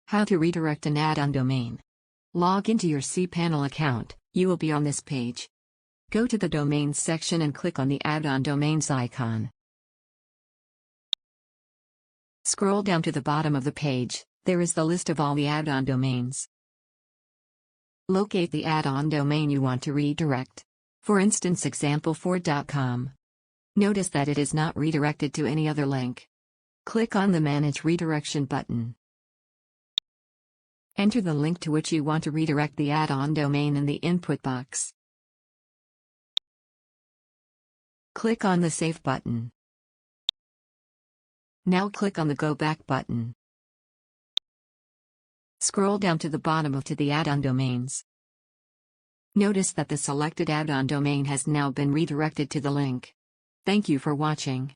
How to redirect an Addon domain. Log into your cPanel account. You will be on this page. Go to the Domains section and click on the Addon Domains icon. Scroll down to the bottom of the page. There is the list of all the Addon domains. Locate the Addon domain you want to redirect. For instance, example4.com. Notice that it is not redirected to any other link. Click on the Manage Redirection button. Enter the link to which you want to redirect the Addon domain in the input box. Click on the Save button. Now click on the Go Back button. Scroll down to the bottom to the Addon domains. Notice that the selected Addon domain has now been redirected to the link. Thank you for watching.